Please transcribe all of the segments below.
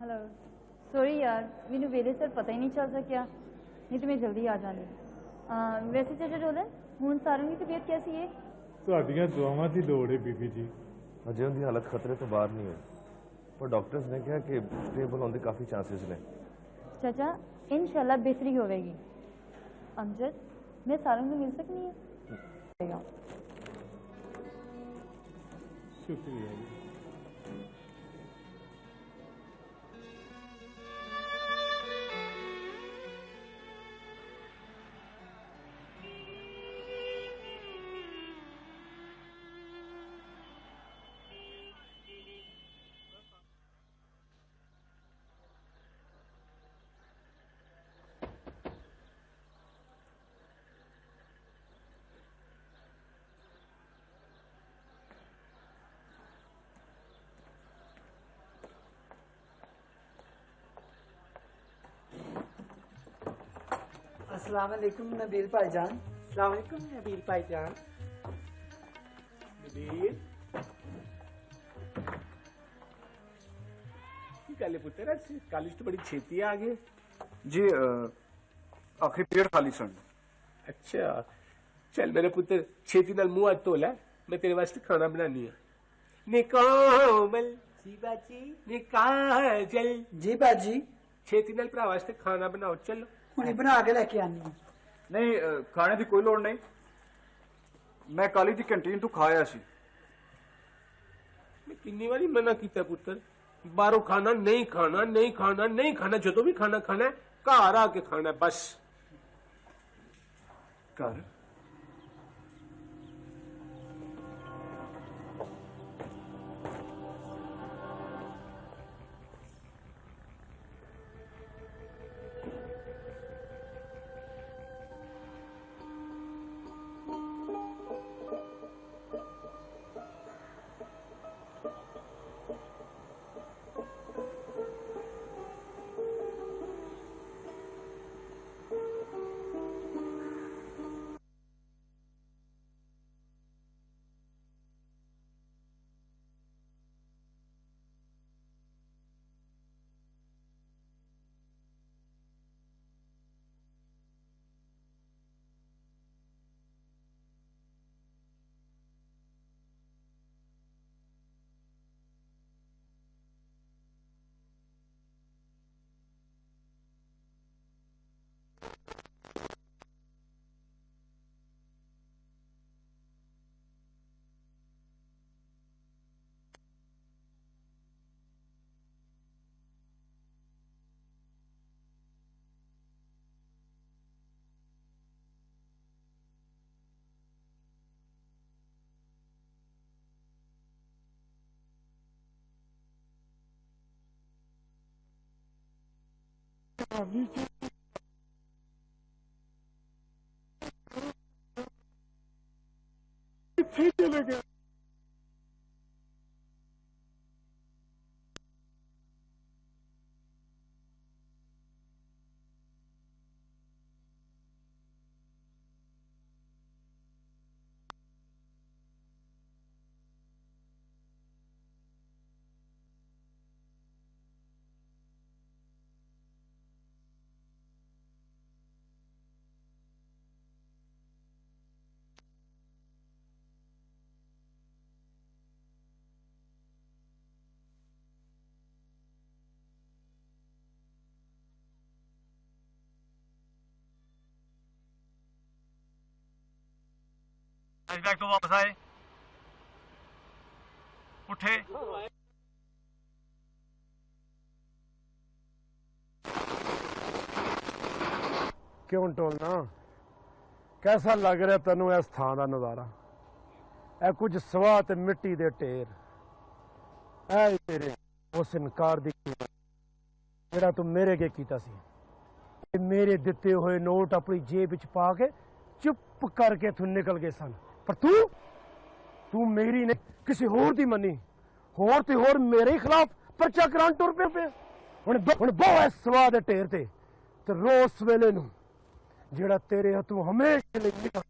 Hello sorry यार मैनू वेले सर पता ही नहीं चल सकिया नहीं तो मैं जल्दी आ जानी। वैसे चाचा डोलन हूँ सारों की तबीयत कैसी है? ਤੁਹਾਡੀਆਂ ਦੁਆਵਾਂ ਦੀ ਲੋੜ है बीबी जी। अजय उनकी हालत खतरे तो बाहर नहीं है पर डॉक्टर्स ने कहा कि स्टेबल होने के काफ़ी चांसेस ने। चाचा इंशाल्लाह बेहतरी होगी। अमजद मैं सारों को मिल सकनी है? शुक्रिया जी। अस्सलाम वालेकुम नबील भाईजान। अस्सलाम वालेकुम नबील भाईजान। नबील की गल है पुत्र अज कॉलेज तो बड़ी छेती आ गए जी आखिरी पीरियड खाली सन। अच्छा चल मेरे पुत्र छेती नाल मुंह हाथ धो लै मैं तेरे वास्ते खाना बनानी है। निकामल जी बाजी। निकाजल जी बाजी। छेती नाल भरा वास्ते खाना बनाओ चलो। हुणे बना के लेके आनी है। नहीं खाने की कोई लोड़ नहीं मैं कॉलेज की कैंटीन तो खाया सी। मैं कितनी बारी मना किया पुत्र बाहरों खाना नहीं खाना नहीं खाना नहीं खाना जो भी खाना खाना है घर आके खाना है बस। घर चले गए फ्लैशबैक तो वापस आए उठे क्यों टोलना कैसा लग रहा तेनों इस थां दा नज़ारा ए कुछ सवाह ते मिट्टी दे ढेर ऐ तेरे उस इनकार दी जेड़ा तू मेरे के कीता सी मेरे दिते हुए नोट अपनी जेब विच पा के चुप करके तू निकल गए सन पर तू मेरी ने किसी होर दी मनी होर ते होर मेरे खिलाफ परचा करान टुर पे हुण बहु इस सवाह दे ढेर ते रोस वेले नूं जेड़ा तेरे हथों हमेशा लई निकल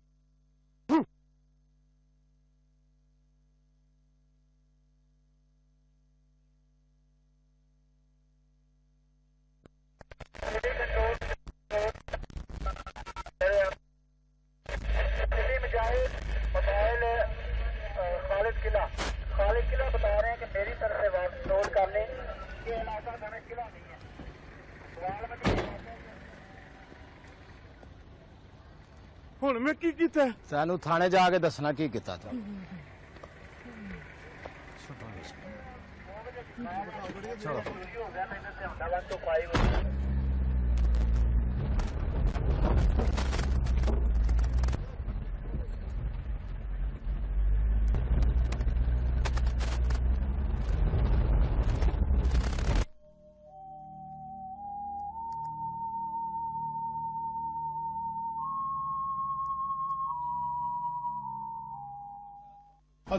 खालिद किला बता रहे हैं कि मेरी तरफ से वापस नोट कर लें ये इलाका गणेश किला नहीं है सवाल में ਹੁਣ ਮੈਂ ਕੀ ਕੀਤਾ ਸਾਨੂੰ ਥਾਣੇ ਜਾ ਕੇ ਦੱਸਣਾ ਕੀ ਕੀਤਾ ਤੂੰ हो गया था इधर से हमदाबाद तो पाई हुई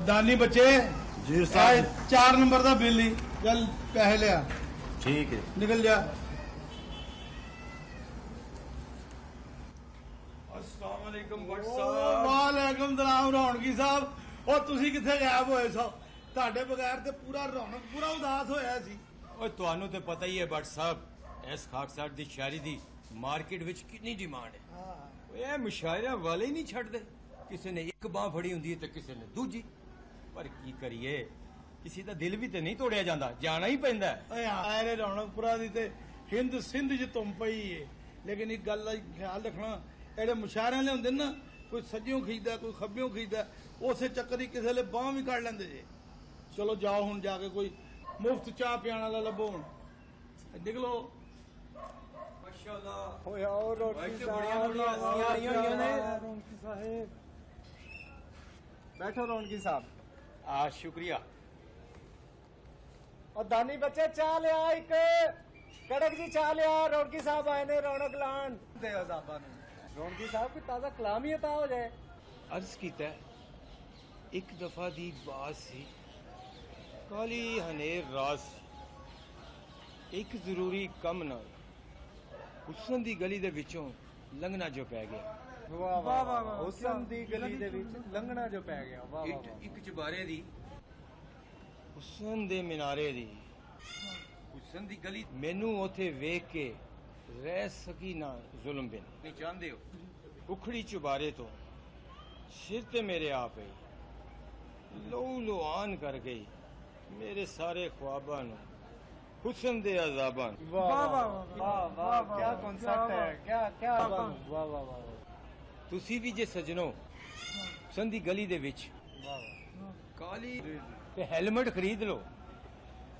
ਦਾਨੀ ਬੱਚੇ ਜੀ ਸਾਹਿਬ 4 ਨੰਬਰ ਦਾ ਬਿੱਲ ਹੀ ਚੱਲ ਪੈਸੇ ਲਿਆ ਠੀਕ ਹੈ ਨਿਕਲ ਜਾ अस्सलाम वालेकुम भट्ट ਵਾਲੇਕਮ ਸਲਾਮ ਰੌਣਕੀ ਸਾਹਿਬ ਉਹ ਤੁਸੀਂ ਕਿੱਥੇ ਗਾਇਬ ਹੋਏ ਸੋ ਤੁਹਾਡੇ ਬਗੈਰ ਤੇ ਪੂਰਾ ਰੌਣਕ ਪੂਰਾ ਉਦਾਸ ਹੋਇਆ ਸੀ ਓਏ ਤੁਹਾਨੂੰ ਤੇ ਪਤਾ ਹੀ ਹੈ ਭੱਟ ਸਾਹਿਬ ਇਸ ਖਾਕਸਾਰ ਦੀ ਸ਼ਾਇਰੀ ਦੀ ਮਾਰਕੀਟ ਵਿੱਚ ਕਿੰਨੀ ਡਿਮਾਂਡ ਹੈ ਓਏ ਇਹ ਮੁਸ਼ਾਇਰਿਆਂ ਵਾਲੇ ਹੀ ਨਹੀਂ ਛੱਡਦੇ ਕਿਸੇ ਨੇ ਇੱਕ ਬਾਹ ਫੜੀ ਹੁੰਦੀ ਹੈ ਤੇ ਕਿਸੇ ਨੇ ਦੂਜੀ ਪਰ ਕੀ ਕਰੀਏ ਕਿਸੇ ਦਾ ਦਿਲ ਵੀ ਤੇ ਨਹੀਂ ਤੋੜਿਆ ਜਾਂਦਾ ਜਾਣਾ ਹੀ ਪੈਂਦਾ ਹੈ। ਓਏ ਆਰੇ ਰੌਣਕਪੁਰਾ ਦੀ ਤੇ ਹਿੰਦ ਸਿੰਧ ਚ ਤੁਮ ਪਈ ਏ ਲੇਕਿਨ ਇੱਕ ਗੱਲ ਦਾ ਖਿਆਲ ਰੱਖਣਾ ਜਿਹੜੇ ਮੁਸ਼ਾਇਰਿਆਂ ਵਾਲੇ ਹੁੰਦੇ ਨੇ ਨਾ ਕੋਈ ਸੱਜਿਓਂ ਖਿੱਚਦਾ ਕੋਈ ਖੱਬਿਓਂ ਖਿੱਚਦਾ ਉਸੇ ਚੱਕਰ ਹੀ ਕਿਸੇ ਵੇਲੇ ਬਾਹ ਵੀ ਕੱਢ ਲੈਂਦੇ ਜੇ ਚਲੋ ਜਾਓ ਹੁਣ ਜਾ ਕੇ ਕੋਈ ਮੁਫਤ ਚਾਹ ਪਿਆਣ ਵਾਲਾ ਲੱਭੋ ਹੁਣ ਨਿਕਲੋ माशाल्लाह ਹੋਇਆ ਉਹ ਰੋਟੀ ਆਈਆਂ ਹੋਈਆਂ ਨੇ ਰੌਣਕੀ ਸਾਹਿਬ ਬੈਠੋ ਰੌਣਕੀ ਸਾਹਿਬ ਆ ਸ਼ੁਕਰੀਆ और दानी बच्चे चाह लिया एक कड़क जी चाह लिया रौनकी साहब आए ने रौनक लान दे रौनकी साहब कोई ताजा कलाम ही अता हो जाए अर्ज कीता एक दफा दी बात सी काली हनेर रात सी एक जरूरी कम नाल हुसन दी गली दे विचों लंघना जो पै गया वाह वाह वाह हुसन दी गली दे विच लंघना जो पै गया वाह वाह एक चबारे दी ਹੁਸਨ ਦੇ ਮਿਨਾਰੇ ਦੀ ਹੁਸਨ ਦੀ ਗਲੀ ਮੈਨੂੰ ਉਥੇ ਵੇਖ ਕੇ ਰਹਿ ਸਕੀ ਨਾ ਜ਼ੁਲਮ ਬਿਨ ਨਹੀਂ ਚਾਹੁੰਦੇ ਹੋ ਉਖੜੀ ਚੁਬਾਰੇ ਤੋਂ ਸਿਰ ਤੇ ਮੇਰੇ ਆ ਪਈ ਲਹੂ ਲੁਹਾਨ ਕਰ ਗਈ ਮੇਰੇ ਸਾਰੇ ख्वाबां ਨੂੰ ਹੁਸਨ ਦੇ ਅਜ਼ਾਬਾਂ ਨੂੰ वाह वाह वाह वाह क्या कॉन्सेप्ट है क्या क्या वाह वाह वाह ਤੁਸੀਂ ਵੀ ਜੇ ਸਜਣੋ ਹੁਸਨ ਦੀ ਗਲੀ ਦੇ ਵਿੱਚ ਕਾਲੀ ਤੇ ਹੈਲਮਟ ਖਰੀਦ ਲਓ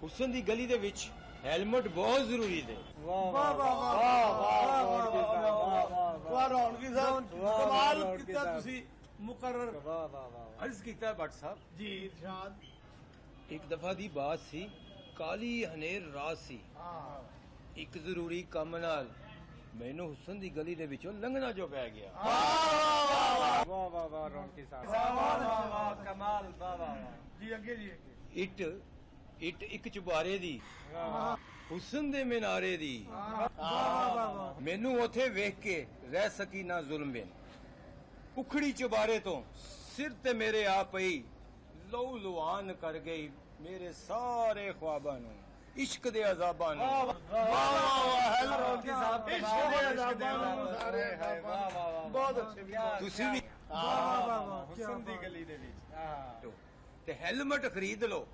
ਹੁਸਨ ਦੀ ਗਲੀ ਦੇ ਵਿੱਚ ਹੈਲਮਟ ਬਹੁਤ ਜ਼ਰੂਰੀ ਹੈ वाह वाह वाह वाह वाह रौनकी साहब कमाल किया तुसी मुकर्रर वाह वाह वाह अर्ज कीता भट्ट साहब जी इरशाद एक दफा दी बात सी काली हनेर रात सी एक जरूरी काम नाल ਮੈਨੂੰ ਹੁਸਨ ਦੀ ਗਲੀ ਦੇ ਵਿੱਚੋਂ ਲੰਘਣਾ ਜੋ ਪੈ ਗਿਆ वाह वाह वाह रौनकी साहब वाह वाह वाह कमाल वाह वाह जी अगे जी ਇੱਟ ਇੱਕ ਚੁਬਾਰੇ ਦੀ ਹੁਸਨ ਦੇ ਮਿਨਾਰੇ ਦੀ ਮੈਨੂੰ ਉਥੇ ਵੇਖ ਕੇ ਰਹਿ ਸਕੀ ਨਾ ਜ਼ੁਲਮ ਬਿਨ ਉਖੜੀ ਚੁਬਾਰੇ ਤੋਂ ਸਿਰ ਤੇ ਮੇਰੇ ਆ ਪਈ ਲਹੂ ਲੁਹਾਨ ਕਰ ਗਈ ਮੇਰੇ ਸਾਰੇ ख्वाबां ਨੂੰ इश्क दे अजाबां ਨੂੰ बहुत अच्छे ਤੁਸੀਂ ਵੀ हुसन दी गली दे विच ਤੇ ਹੈਲਮਟ ਖਰੀਦ ਲਓ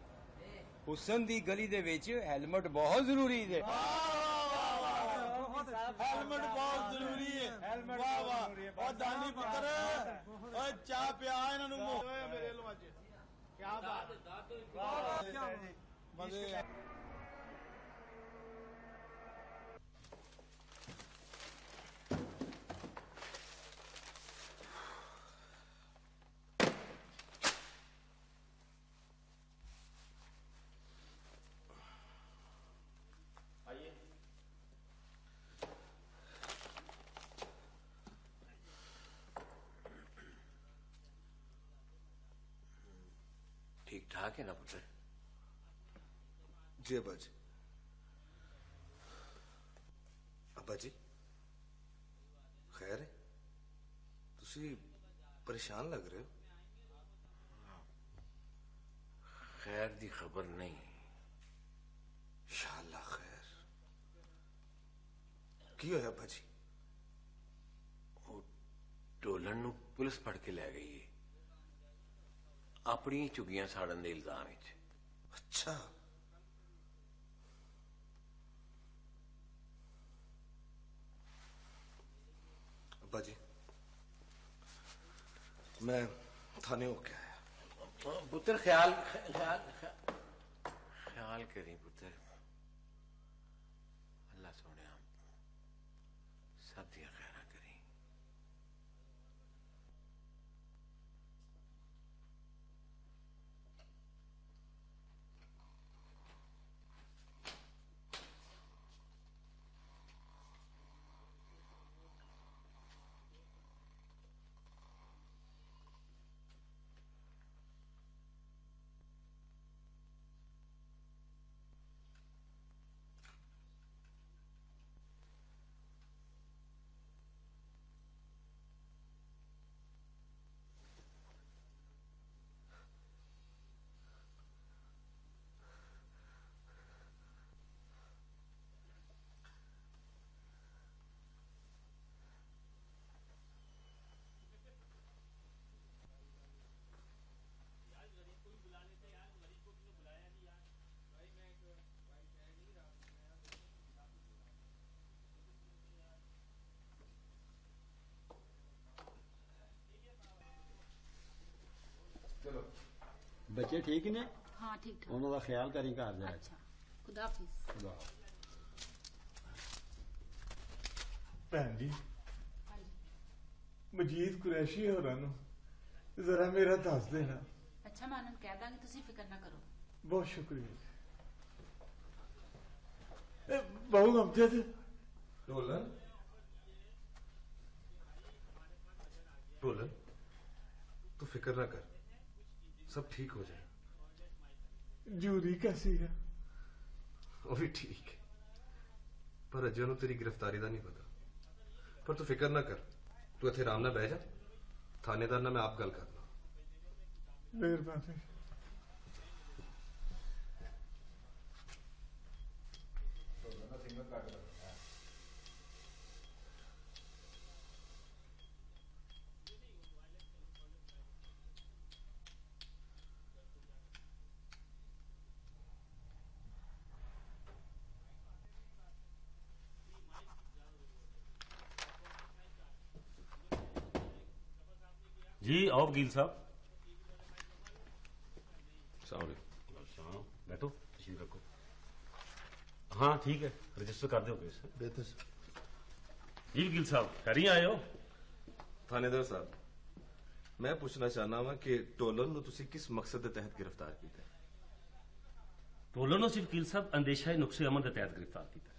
ਹੁਸਨ ਦੀ ਗਲੀ ਦੇ ਵਿੱਚ ਹੈਲਮਟ ਬਹੁਤ ਜ਼ਰੂਰੀ ਹੈ हेलमेट बहुत जरूरी है वाह वाह और दानी पुत्र ओए चाह पिया इन्हां नु मेरे लो अज क्या बात वाह मजे ठीक ठाक है ना पुत्र जी अब्बा जी अब्बा जी खैर है तुसी परेशान लग रहे हो खैर दी खबर नहीं इंशाअल्लाह खैर की होया अब्बा जी ਢੋਲਣ ਨੂੰ ਪੁਲਿਸ ਫੜ ਕੇ ਲੈ ਗਈ ਹੈ ਆਪਣੀ ਝੁੱਗੀਆਂ ਸਾੜਨ ਦੇ ਇਲਜ਼ਾਮ ਵਿੱਚ। ਅੱਛਾ, ਅੱਬਾ ਜੀ ਮੈਂ थाने होके आया। पुत्र ख्याल ख्याल ख्याल करी पुत्र, अल्लाह सोने सब दिया खैरा करी। बच्चे ठीक ने? हाँ ठीक ठाक। उन्हों दा ख्याल करी घर जाए। अच्छा, खुदा हाफिज। खुदा। भैन जी मजीद कुरैशी होरां नूं जरा मेरा दस देना। अच्छा मैं उन्हें कह दांगी, तुसी फिक्र ना करो। बहुत शुक्रिया। बहु अमजद ढोलन ढोलन तू फिक्र ना कर, सब ठीक हो जाए। जूरी कैसी है? वो भी ठीक है, पर अजे उन्होंने तेरी गिरफ्तारी का नहीं पता। पर तू फिक्र ना कर, तू इत्थे आराम नाल बह जा, थानेदार नाल मैं आप गल करना। मेहरबानी। जी आओ वकील साहब। बैठो, तशरीफ रखो। हाँ ठीक है, रजिस्टर कर दो केस। बेहतर जी वकील साहब खैरी आए हो? थानेदार साहब मैं पूछना चाहना वा कि टोलन नूं तुसीं किस मकसद के तहत गिरफ्तार किया? टोलन नूं वकील साहब अंदेशा नुक्से अमन के तहत गिरफ्तार किया।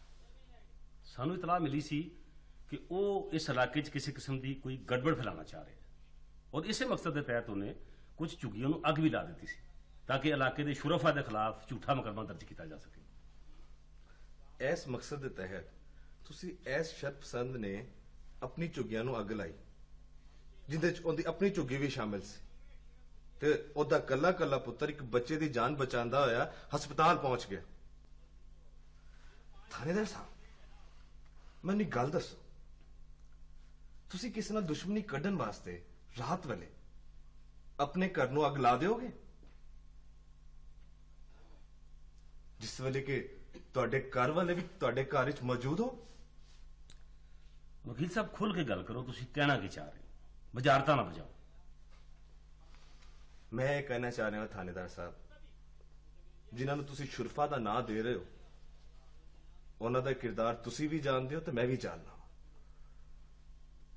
सानू इतला मिली सी कि वह इस इलाके च किसी किस्म की कोई गड़बड़ फैलाना चाह रहे और इसे मकसद के तहत उन्हें कुछ झुग्गियों को अग भी ला दी सी ताकि इलाके के शुरफा के खिलाफ झूठा मुकदमा दर्ज किया जा सके। इस मकसद के तहत तुसी इस शर्त पसंद ने अपनी झुग्गियां नूं अग लाई जिंदे च उहदी अपनी झुग्गी भी शामिल सी ते उहदा कल्ला कल्ला पुत्र एक बच्चे की जान बचांदा होया हस्पताल पहुंच गया। थानेदार साहब मैनूं गल दसो, तुसी किसी नाल दुश्मनी कड्ढण वास्ते रात वेले अपने घर नूं अग ला दोगे जिस वेले के तुहाडे घर वाले भी तुहाडे घर विच मौजूद हो? वकील साहब खुल के गल करो, तुसी कहना की चाह रहे हो, बजारता ना बजाओ। मैं ये कहना चाह रहा हूं थानेदार साहब, जिन्होंने तुसी शुरफा का नाम दे रहे हो उन्हों का किरदार तुसी भी जानते हो तो मैं भी जानना।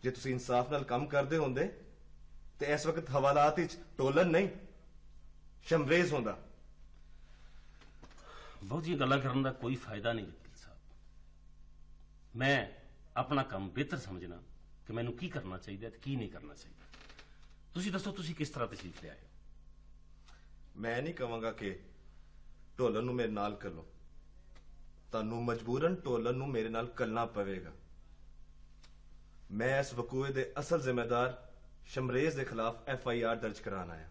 जे तुसी इंसाफ नाल काम करते होंदे तो इस वक्त हवालात विच टोलन नहीं शमरेज होंदा। बहुत ही गल्लां करने का कोई फायदा नहीं वकील साहब। मैं अपना काम बेहतर समझना कि मैनू की करना चाहिए ते की नहीं करना चाहिए। तुसी दसो तुसी किस तरह तशरीफ ले आए हो? मैं नहीं कहूंगा कि ढोलन नूं मेरे नाल करो, तानू मजबूरन ढोलन नूं मेरे नाल कलना पवेगा। मैं इस वकूए दे असल जिम्मेदार शमरेज के खिलाफ FIR दर्ज कराना है।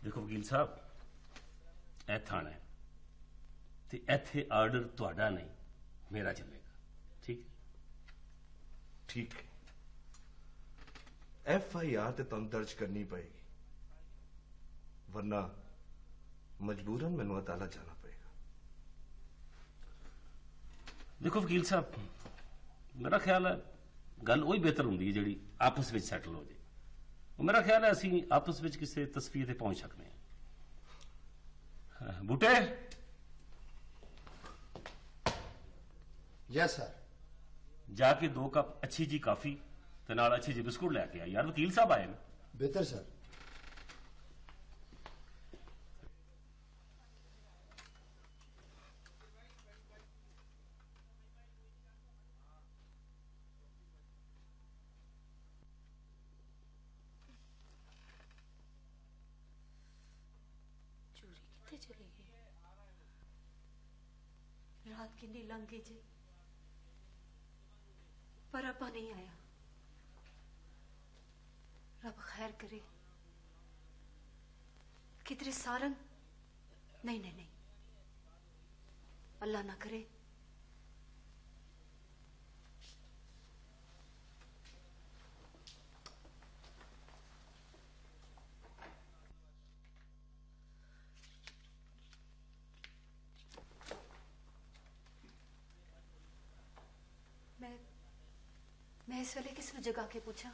देखो वकील साहब, यह थाना है ते इत्थे आर्डर तुहाडा नहीं मेरा चलेगा, ठीक है? ठीक है। FIR ਤੇ ਤੁਹਾਨੂੰ ਦਰਜ ਕਰਨੀ ਪਏਗੀ, ਵਰਨਾ ਮਜਬੂਰਨ ਮੈਨੂੰ ਅਦਾਲਤ ਜਾਣਾ ਪਏਗਾ। ਦੇਖੋ ਵਕੀਲ ਸਾਹਿਬ, ਮੇਰਾ ਖਿਆਲ ਹੈ ਗੱਲ ਉਹੀ ਬਿਹਤਰ ਹੁੰਦੀ ਹੈ ਜਿਹੜੀ ਆਪਸ ਵਿੱਚ ਸੈਟਲ ਹੋ ਜੇ। ਮੇਰਾ ਖਿਆਲ ਹੈ ਅਸੀਂ ਆਪਸ ਵਿੱਚ ਕਿਸੇ ਤਸਵੀਰ ਤੇ ਪਹੁੰਚ ਸਕਦੇ ਹਾਂ। ਬੂਟੇ। Yes sir. ਜਾ ਕੇ 2 ਕੱਪ ਅੱਛੀ ਜੀ ਕਾਫੀ ਤੇ ਨਾਲ ਅੱਛੇ ਜੀ ਬਿਸਕੁਟ ਲੈ ਕੇ ਆ ਯਾਰ, ਵਕੀਲ ਸਾਹਿਬ ਆਏ ਨੇ। ਬਿਹਤਰ ਸਰ। ਚੋਰੀ ਕਿੱਥੇ ਚਲੇ ਗਏ? ਰਾਤ ਕਿੰਨੀ ਲੰਘ ਗਈ ਜੀ, पर अब्बा नहीं आया। रब खैर करे। किधरे सारंग? नहीं नहीं नहीं, अल्लाह ना करे। मैं इस वेले किस जगा के पूछा?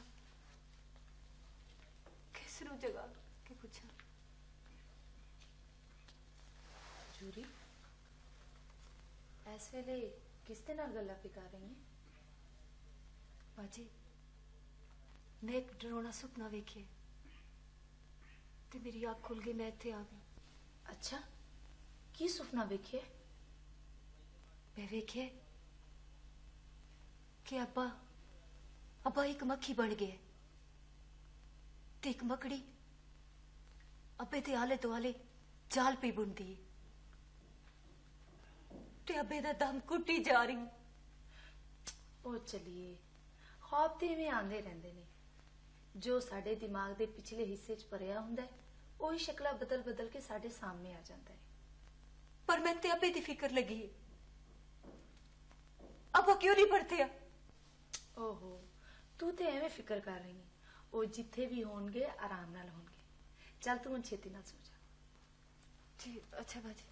किस जगा के पूछा? जूरी इस वेले किस दे नाल गल्लां पे कर रही है? बाजी मैं एक डरावना सुपना वेखिया ते मेरी आँख खुल गई, मैं इत्थे आ गई। अच्छा की सुपना वेखिए? मैं वेखिया कि अब्बा एक मक्खी बन गया ते एक मकड़ी अब्बे दे आले दुआले जाल पे बुनदी है ते अब्बे दा दम घुट्टी जा रही। ओ चलिए, ख्वाब ते इवें आंदे रहंदे ने, जो साडे दिमाग दे पिछले हिस्से च भरिया हुंदा है ओही शक्ला बदल बदल के साडे सामने आ जाता है। पर मैं ते अब्बे दी फिक्र लगी है, अब्बा क्यों नहीं पढ़ते? ओहो, तू ते एवें फिक्र कर रही है, वो जिथे भी होंगे आराम नाल होंगे। चल तू हुण छेती नाल सो जा। जी अच्छा बाजी।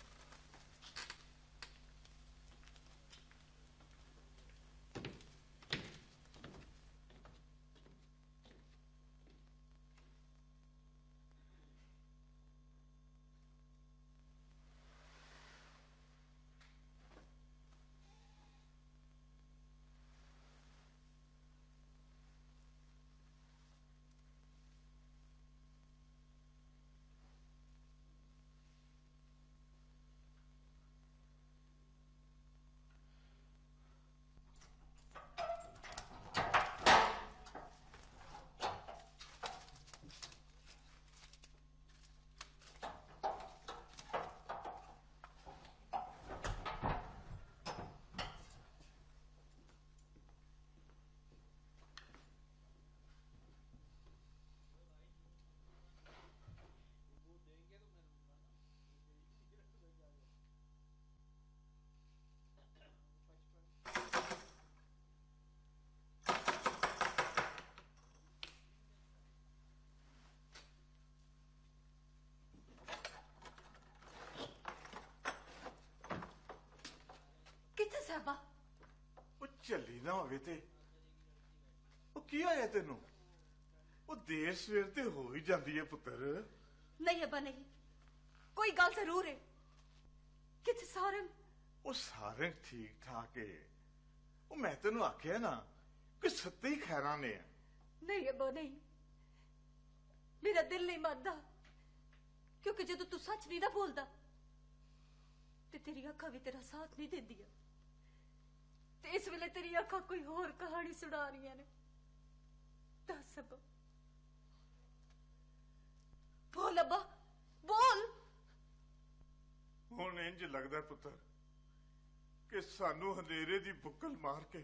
ਝੱਲੀ ਨਾ ਹੋਵੇ ਤੇ ਉਹ ਕੀ ਹੋਇਆ ਤੈਨੂੰ? ਉਹ ਦੇਰ ਸਵੇਰ ਤੇ ਹੋ ਹੀ ਜਾਂਦੀ ਹੈ ਪੁੱਤਰ। नहीं अब्बा नहीं, कोई गल जरूर है। किथे सारंग? ਉਹ ਸਾਰੇ ਠੀਕ ਠਾਕ ਹੈ। ਉਹ ਮੈਂ ਤੈਨੂੰ ਆਖਿਆ ਨਾ ਕਿ ਸੱਤੇ ਹੀ ਖੈਰਾਂ ਨੇ। नहीं अब्बा नहीं, मेरा दिल नहीं मानता, क्योंकि जो तू सच नहीं ना बोलता ते तेरी अखा भी तेरा साथ नहीं देंदियां ते इस वेले तेरी अखा कोई होर कहानी सुना रही ने। दस अब्बा, बोल अब्बा बोल। ਹੁਣ ਇੰਜ ਲੱਗਦਾ ਪੁੱਤਰ ਕਿ ਸਾਨੂੰ ਹਨੇਰੇ ਦੀ ਬੁੱਕਲ ਮਾਰ ਕੇ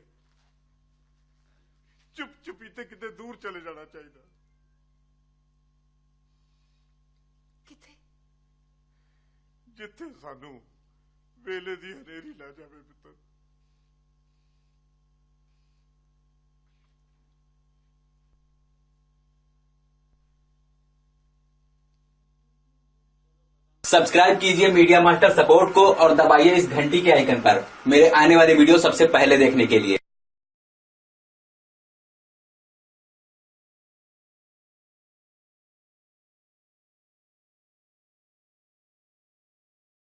ਚੁੱਪ ਚੁਪੀ ਤੇ ਕਿਤੇ ਦੂਰ ਚਲੇ ਜਾਣਾ ਚਾਹੀਦਾ। ਕਿੱਥੇ? ਜਿੱਥੇ ਸਾਨੂੰ ਵੇਲੇ ਦੀ ਹਨੇਰੀ ਲੈ ਜਾਵੇ ਪੁੱਤਰ। सब्सक्राइब कीजिए मीडिया मास्टर सपोर्ट को और दबाइए इस घंटी के आइकन पर मेरे आने वाले वीडियो सबसे पहले देखने के लिए।